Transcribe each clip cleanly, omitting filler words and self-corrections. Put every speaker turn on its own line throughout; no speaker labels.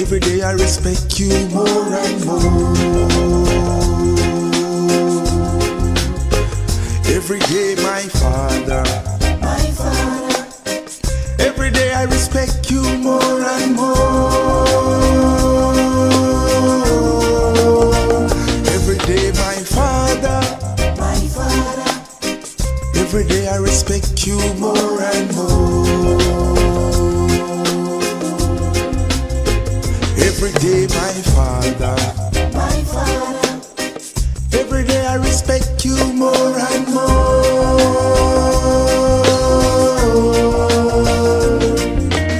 Every day I respect you more and more. Every day, my Father. Every day I respect you more and more. Every day, my Father. Every day I respect you more and more. Every day, my Father. Every day I respect you more and more.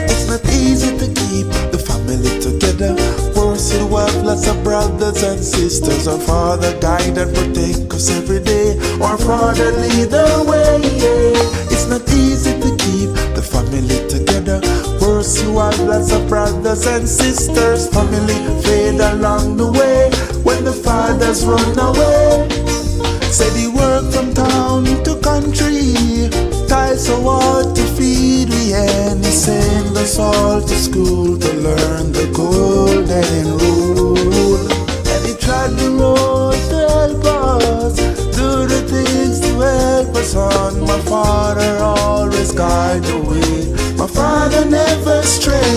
It's not easy to keep the family together. Worse, you have lots of brothers and sisters. Our Father guide and protect us every day. Our Father lead the way. It's not easy to keep the family together. Worse, you have lots of brothers and sisters. Family fade along the way when the fathers run away. Said he worked from town to country, tied so hard to feed we, and he sent us all to school to learn the golden rule. And he tried the road to help us do the things to help us on. My Father always guide the way. My Father never stray.